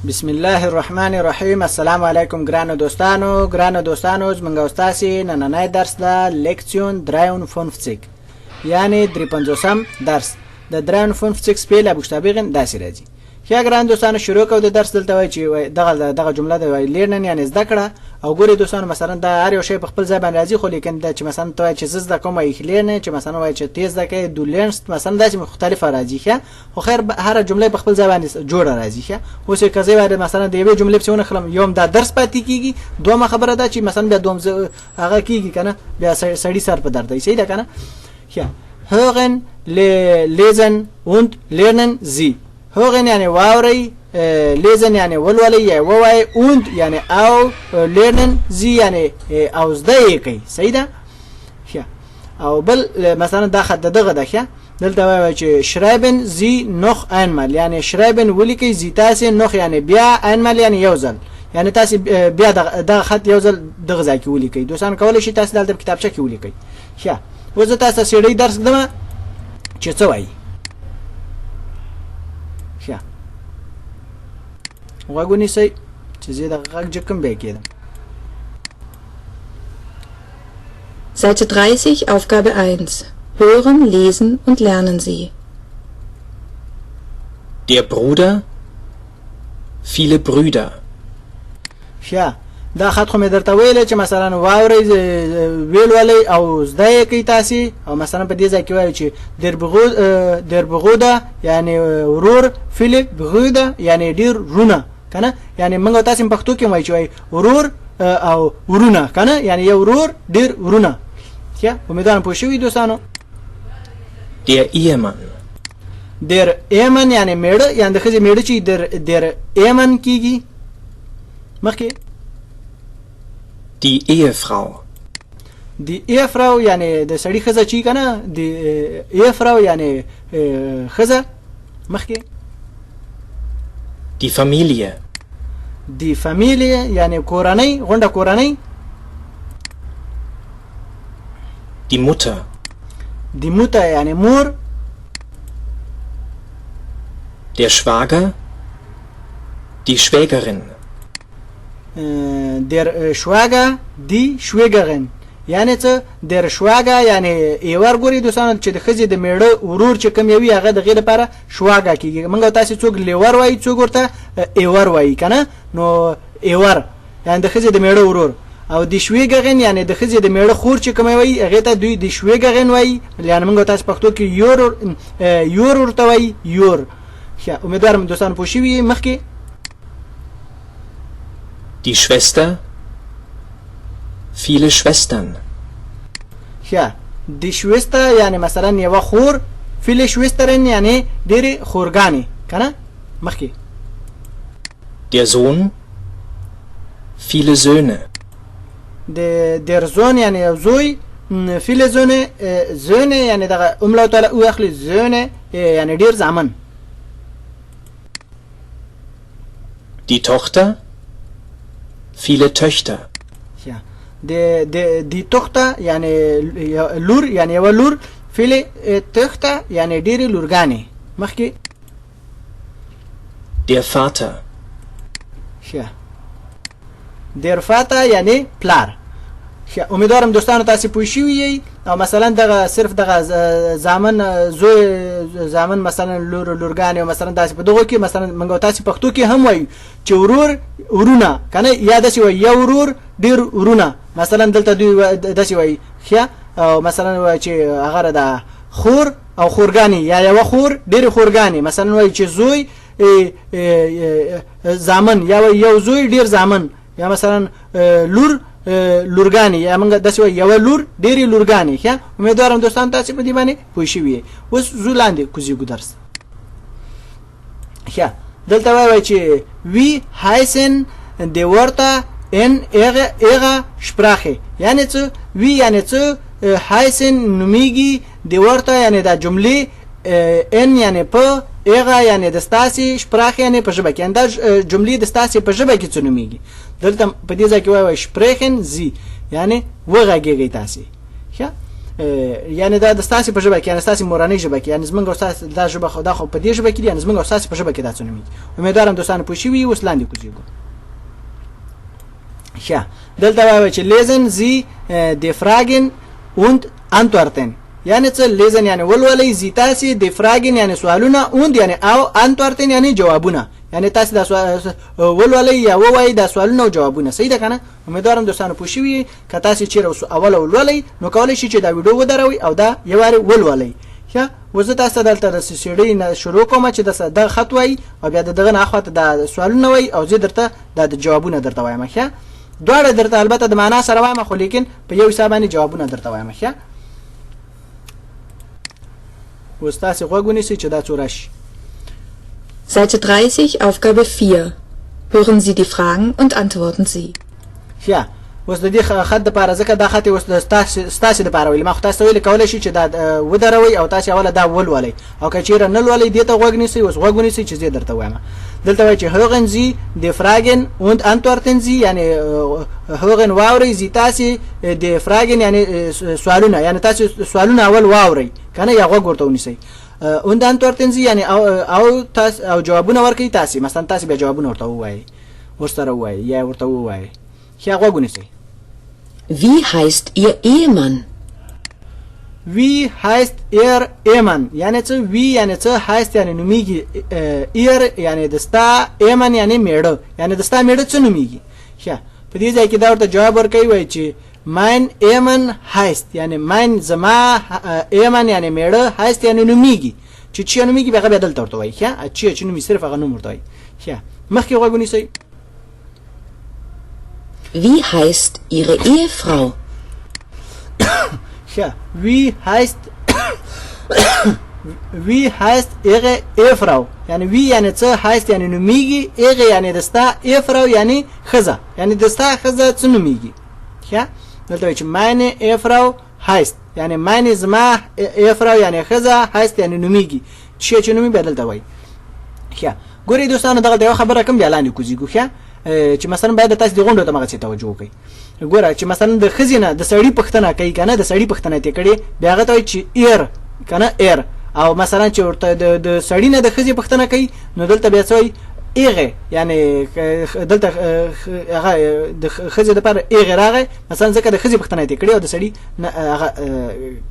بسم الله الرحمن الرحیم. السلام علیکم ګرانو دوستانو زمونږ استاسي نننی درس د لیکسیون 53 یعنی 53 درس د 53 پیله بوشتابیغن داسې راځي. یا ګران دوستانو شروع کوو د درس. دلته وایي چې دغه جمله د لرنن یعنی زده کړه او ګوري دوستانو مثلا دا هر یو شی په خپل ځای باندې راځي، خو لیکن دا چې مثلا ته چې زده کوم یې لرنن چې مثلا وایي چې تیز ده کې دو لرنست مثلا داسې مختلفه راځي ښه، خو خیر هر جمله په خپل ځای باندې جوړه راځي ښه. اوس که زه وایي مثلا د یوې جملې په څونه خلم یوم دا درس پاتې کیږي، دومره خبره ده چې مثلا بیا دوم هغه کیږي کنه بیا سړی سر په درد دی. صحیح ده کنه ښه. hören lesen und lernen sie. hören یعنی واوري، lesen یعنی ولولي یا ووای، und یعنی او، lernen sie یعنی او زده کوي. صحیح ده ښه. او بل مثلا دا خط دغه ده ښه. دلته وایي چې schreiben sie noch einmal یعنی schreiben ولیکي، sie تاسو noch یعنی بیا، einmal یعنی یو ځل یعنی تاسو بیا دغه خط یو ځل دغه ځای کې ولیکي. دوستان کولای شي تاسو دلته کتابچه کې ولیکي ښه. وزه تاسو سړی درس دمه چې څه وایي ښه. وګونی سي چې زه دغه غږ جکم به کېدم. Seite 30, Aufgabe 1. Hören, lesen und lernen Sie. Der Bruder, viele Brüder. ښه. دا خط خو مې درته ویل چې مثلا واورئ ویل ولئ او زده یې کوي تاسې، او مثلا په دې ځای کې وایو چې در بغوده یعنی ورور، فیل بغوده یعنی ډېر رونه کنه، یعنی موږ تاسې په پښتو کې وایو چې وایي ورور او ورونه کنه، یعنی یو ورور ډېر ورونه ښه. امیدوارم پوه شوي دوستانو. Der Ehemann. در ایمن یعنی میړه، یعنی د ښځې میړه چې در ایمن کیږي مخکې. Die Ehefrau. Die Ehefrau یعنی د سړي ښځه چې کنه، die Ehefrau یعنی ښځه مخکې. Die Familie. Die Familie یعنی کورنۍ، غونډه کورنۍ. Die Mutter. Die Mutter یعنی مور. Der Schwager. Die Schwägerin. Der Schwager die Schwägerin یعنی څه. der Schwager یعنی ایور. ګوري دوستانو چې د ښځې د میړه ورور چې کوم یوي هغه د غیر لپاره شواګه کیږي. موږ تاسو څوک لیور وایي، څوک ورته ایور وایي کنه. نو ایور یعنی د ښځې د میړه ورور، او د شویګرن یعنی د ښځې د میړه خور چې کوم وایي هغه ته دوی د شویګرن وایي. یعنی موږ تاسو پښتو کې یور ورته وایي یور ښه. امیدوارم دوستانو پوه شوي مخکې. Die Schwester. Viele Schwestern. ښه. die Schwester یعنی مثلا یو خور، viele Schwestern یعنی ډېرې خورګانې کنه مخکې. Der Sohn. Viele Söhne. der Sohn یعنی یو زوی، viele Söhne یعنی دغه umlaut تعالی او اخلي Söhne یعنی ډېر زامن. Die Tochter. Viele Töchter. ja die Tochter یعنی لور یعنی یو لور، viele Töchter یعنی ډېرې لورګانې مخکې. Der Vater. ښه. der Vater یعنی پلار ښه. امیدوارم دوستانو تاسو پوه شوي یئ. او مثلا دغه صرف دغه زامن زوی زامن مثلا لورګانې او مثلا داسې په دغه کې مثلا موږ تاسو پښتو کې هم وایو چې ورور ورونه کنه، یا داسې وایي یو ورور ډېر ورونه. مثلا دلته دوی داسې وایي ښه. او مثلا وایي چې هغه د خور او خورګانې یا یو خور ډېرې خورګانې. مثلا وایي چې زوی زامن یا یو زوی ډېر زامن، یا مثلا لور لورګانې، یا موږ داسې وایو یو لور ډېرې لورګانې ښه. امیدوارم دوستان تاسو په دې باندې پوه شوي یئ. اوس زو لاندې کوزیږو درس ښه. دلته وایي چې wie heißen die Wörter in ihrer Sprache یعنی څه. wie یعنی څه، heißen نومیږي، die Wörter یعنی دا جملې، in یعنی په، ihrer یعنی د ستاسې، Sprache یعنی په ژبه کې، یعنی دا جملې د ستاسې په ژبه کې څه نومیږي. دلته په دې ځای کې وایي sprechen sie یعنی وغږیږئ تاسې ښه. یعنی دا د ستاسو په ژبه کې یعنی ستاسو موراني ژبه کې یعنی زمونږ استاد دا ژبه خو دا خو په دې ژبه کې یعنی زمونږ استاد په ژبه کې دا څه نومي امیدوارم دوستانو پوه شئ اوس لاندې کوزیږو ښه دلته وایي چې lesen Sie die Fragen und Antworten یعنی څه lesen یعنی ولولئ Sie تاسو die Fragen یعنی سوالونه und یعنی او Antworten یعنی جوابونه یعنی تاسو دا ولولئ یا ووایي دا سوالونه او جوابونه صحیح ده کنه امیدوارم دوستانو پوه شئ که تاسو چیرې اول ولولئ نو کولای شئ چې دا ویډیو ودروي او دا یو واری ولولئ ښه وزه تاسو دلته د سیډي نه شروع کوم چې د خط وای او بیا دغه نه اخواته د سوالونه وای او زه درته د جوابونه درته وایم ښه دواړه درته البته د معنا سره وایم خو لیکن په یو حساب باندې جوابونه درته وایم ښه وستاسو غوګونی سي چې دا څورش Seite 30, Aufgabe 4. Hören Sie die Fragen und antworten Sie. ښه اوس د دې خط د پاره ځکه دا خط اوس د ستاسو د پاره ویل ما خو تاسو ویل کولای شي چې دا ودروي او تاسو اوله دا ولولئ او که چیرې نه ولولئ دې ته غوږ نیسئ اوس غوږ ونیسئ چې زه درته وایم دلته وایي چې hören Sie die Fragen und antworten Sie یعنی hören واورئ Sie تاسو die Fragen یعنی سوالونه یعنی تاسو سوالونه اول واورئ کنه یا غوږ ورته ونیسئ und antworten Sie یعنی او تاسو او جوابونه ورکړئ تاسو مثلا تاسو به جوابونه ورته ووایئ ورسره ووایئ یا ورته ووایئ ښه غوږ ونیسئ Wie heißt Ihr Ehemann? Wie heißt Ihr Ehemann? یعنی څه وی یعنی څه heißt یعنی نومیږي Ihr یعنی دستا Ehemann یعنی میړه یعنی دستا میړه څه نومیږي ښه په دې ځای کې دا ورته جواب ورکوي وایي چې mein Ehemann heißt یعنی mein زما Ehemann یعنی میړه heißt یعنی نومیږي چې نومیږي هغه بدل ورته وایي ښه چې نومي صرف هغه نوم ورته وایي ښه مخکې غوږ ونیسئ Wie heißt Ihre Ehefrau? Ja, wie heißt Ihre Ehefrau? Yani wie yani څه heißt yani نومیږي Ihre yani دستا Ehefrau yani خزه yani دستا خزه څه نومیږي ښه دلته چې meine Ehefrau heißt yani meine زما Ehefrau yani خزه heißt yani نومیږي چې نومي بدل دا وایي ښه ګورئ دوستانو دغه یو خبره کوم بیا لاندې کوزیږو ښه چې مثلا باید تاسو د غونډو ته مغه څه توجه وکړئ ګوره چې مثلا د خزینه د سړی پښتنه کوي کنه د سړی پښتنه ته کړي بیا هغه ته چې ایر کنه ایر او مثلا چې ورته د سړی نه د خزي پښتنه کوي نو دلته بیا څوی ایغه یعنی دلته هغه د خزي د پر ایغه راغی مثلا ځکه د خزي پښتنه ته کړي او د سړی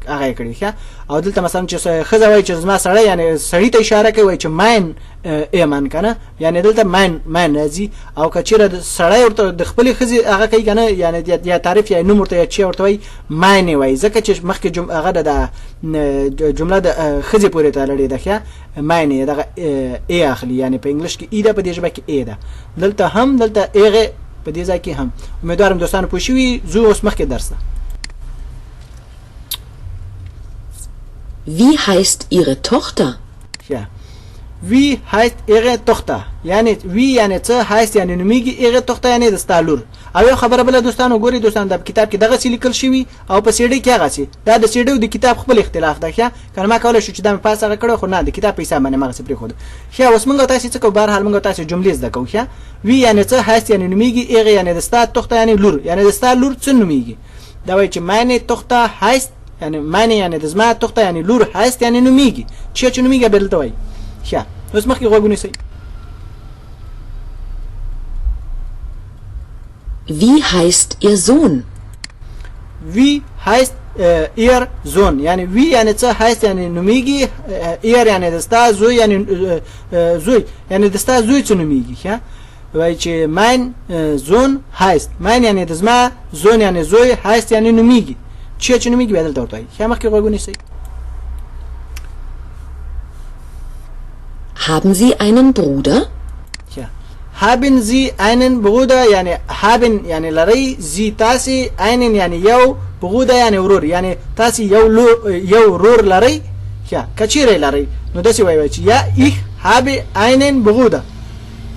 هغه کړي ښه او دلته مثلا چې خزه وای چې زما سړی یعنی سړی ته اشاره کوي چې ماین ایمان کنه یعنی دلته ماین راځي او کچیره سړی ورته د خپل خزي هغه کوي کنه یعنی یا تعریف یا نوم ورته یا چی ورته وای ماین وای ځکه چې مخکې هغه د جمله د خزي پورې تړلې ده ښه ماین دغه ای اخلي یعنی په انګلیش کې ای ده په دې ژبه کې ای ده دلته هم دلته ایغه په دې ځای کې هم امیدوارم دوستانو پوه شئ زه اوس مخکې درس ده Wie heißt Ihre Tochter? Ja. Wie heißt Ihre Tochter? یعنی wie یعنی څه heißt یعنی نومیږي Ihre Tochter یعنی دستا لور او یو خبره بل دوستانو ګوري دوستانو د کتاب کې دغه سی لیکل شوی او په سیډي کې هغه سی دا د سیډي او د کتاب خپل اختلاف ده ښه کنه ما کولای شو چې دا په پاسه کړو خو نه د کتاب په حساب باندې ما څه پرې خو ښه اوس موږ تاسو څه کو بهر حال موږ تاسو جملې زده کوو ښه wie یعنی څه heißt یعنی نومیږي Ihre یعنی دستا Tochter یعنی لور یعنی دستا لور څه نومیږي دا وایي چې meine Tochter heißt یعنی meine یعنی د زما Tochter یعنی لور heißt یعنی نومیږي چې نومیږي بدل ته وایي ښه اوس مخکې غوږونه سي Wie heißt Ihr Sohn? Wie heißt Ihr Sohn? Yani wie yani څه heißt yani نومیږي Ihr yani دستا زوی yani زوی yani دستا زوی څه نومیږي ښه وایي چې mein Sohn heißt mein yani د زما Sohn yani زوی heißt yani نومیږي چې نومیږي بدل ته ورته ښه مخکې غوږونه سي Haben Sie einen Bruder? Ja. Haben Sie einen Bruder? Yani haben yani لري Sie تاسي einen yani یو Bruder yani ورور yani تاسي یو ورور لري ja کچیره لري نو داسي وایي چې یا ich habe einen Bruder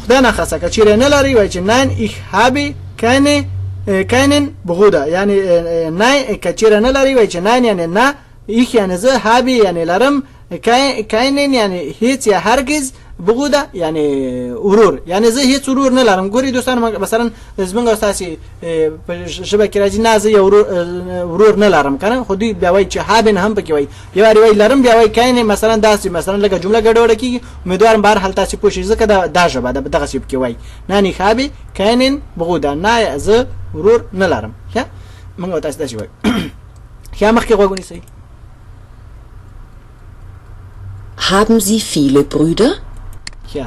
خدای نه خاصه کچیره نه لري وایي چې nein ich habe keinen Bruder yani nein کچیره نه لري وایي چې nein yani نه ich yani زه habe yani لرم keinen yani هیڅ یا هرگز بغوده یعنی ورور، یعنی زه هیڅ ورور نه لرم. ګوري دوستانو مثلا زمونږ استاسي په ژبه کې راځي نه زه یو ورور نه لرم کنه، خو دوی بیا وایي چې هابن هم پکې وایي، یو وایي لرم بیا وایي کاین، مثلا داسې مثلا لکه جمله ګډوډه کیږي. امیدوارم بهر حال تاسو پوه شئ ځکه دا ژبه دغه څه پکې وایي نه نه هابي کاینن بغوده نه زه ورور نه لرم. ښه موږ تاسو داسې وایو. ښه مخکې غوږ نیسئ. Haben Sie viele Brüder? Ja.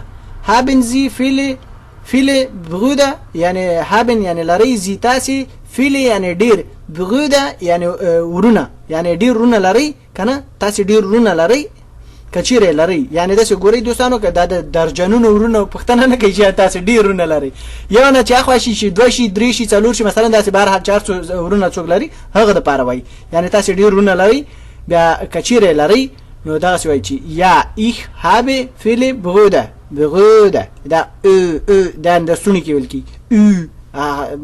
Haben Sie viele Brüder? Yani haben yani لري زي تاسي viele yani ډیر Brüder yani ورونه yani ډیر ورونه لري کنه، تاسي ډیر ورونه لري کچيره لري. يعني داسې ګوري دوستانو که دا د درجنونو ورونه پښتنه نه کوي چې تاسي ډیر ورونه لري، یو نه چې اخوا شي دوه شي درې شي څلور شي مثلا داسې بهر حال 400 ورونه څوک لري هغه د پاره وای. يعني تاسي ډیر ورونه لري بیا کچيره لري نو دا څه وایي چې یا ich habe viele Brüder دا دا د سونی کې ویل کی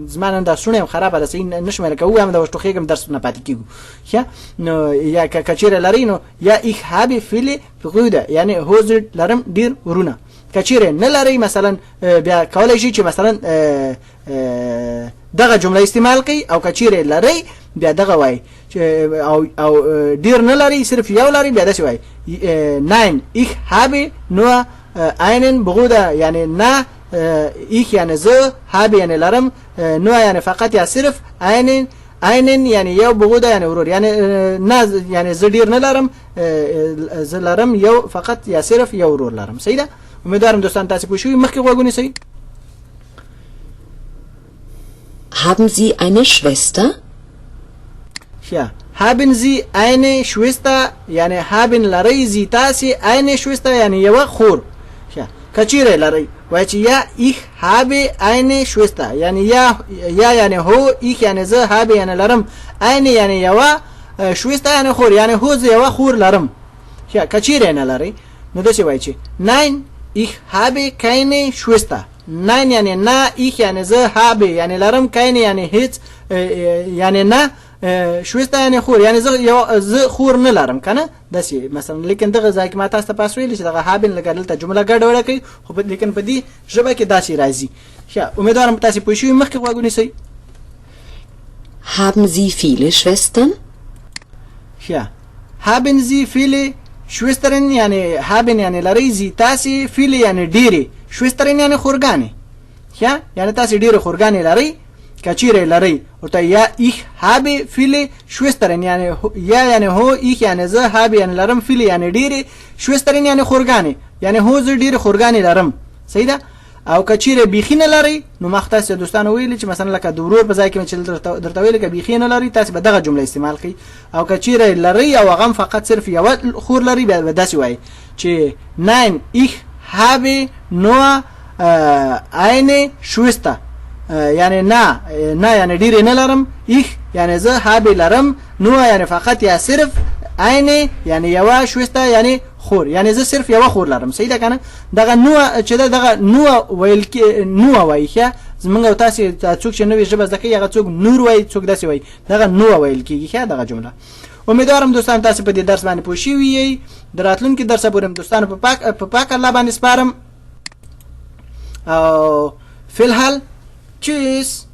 زمانه دا سونی خرابه ده سین نشم راکو هم دا وشتوخېګم درس نه پاتې کیږي. ښه نو یا کچيره لري نو یا ich habe viele Brüder یعنی هوز لرم ډیر ورونه. کچيره نه لري مثلا بیا کولای شي چې مثلا دغه جمله استعمال کوي، او کچيره لري بیا دغه وای او ډیر نه لري صرف یو لري بیا داسې وای nein ich habe nur einen Bruder يعني نه ich يعني زه habe يعني لرم nur يعني فقط یا صرف einen يعني یو Bruder يعني ورور يعني نه يعني زه ډیر نه لرم زه لرم یو فقط یا صرف یو ورور لرم. صحیح ده؟ امیدوارم دوستان تاسو پوه شئ. مخکې غوږ ونیسئ. Haben Sie eine Schwester? Ja, haben Sie eine Schwester يعني haben لري زي تاسي eine Schwester يعني یو خور. ja کچيره لري وای چې یا ich habe eine Schwester يعني یا يعني هو ich يعني زه habe يعني لرم eine يعني یو Schwester يعني خور يعني هو زه یو خور لرم. ja کچيره نه لري نو داسې وای چې nein ich habe keine Schwester. nein يعني نه ich يعني زه habe يعني لرم keine يعني هیڅ يعني نه شويستا يعني خور يعني زه خور نه لرم کنه داسې مثلا. لیکن دغه ځای کې ما تاسو ته پاس ویل چې دغه هابن لکه دلته جمله ګډوډه کوي خو لیکن په دې ژبه کې داسې راځي. ښه امیدوارم تاسو پوه شئ. مخکې غوږ ونیسئ. Haben Sie viele Schwestern? ja haben Sie viele Schwestern يعني haben يعني لري زي تاسي viele يعني ډيري Schwestern يعني خورګانې. ښه يعني تاسو ډیره خورګانې لري کچيره لري ورته یا ich habe viele Schwestern يعني یا يعني هو ich يعني زه habe يعني لرم viele يعني ډیره Schwestern يعني خورګانې يعني هو زه ډیره خورګانې لرم. صحیح ده؟ او کچيره بيخینه لري نو مختص دوستانو ویل چې مثلا لکه د ورور په ځای کې چې درته ویل کې بيخینه لري تاسو به دغه جمله استعمال کړئ. او کچيره لري او غم فقط صرف یو خور لري به داسې وایي چې nein ich habe nur eine Schwester يعني نه يعني ډیر نه لرم ich يعني زه habe لرم نو يعني فقط یا صرف eine يعني یو Schwester يعني خور يعني زه صرف یو خور لرم. صحیح ده کنه؟ دغه نو چې دغه نو ویل کې نو وایي ښه زمونږ تاسو څوک چې نوې ژبه زده کوي هغه څوک نور وایي څوک داسې وایي دغه نو ویل کېږي. ښه دغه جمله. امیدوارم دوستان تاسو په دې درس باندې پوه شئ یئ. د راتلونکي درس پورې دوستانو په پاک الله باندې سپارم او فی الحال tschüss.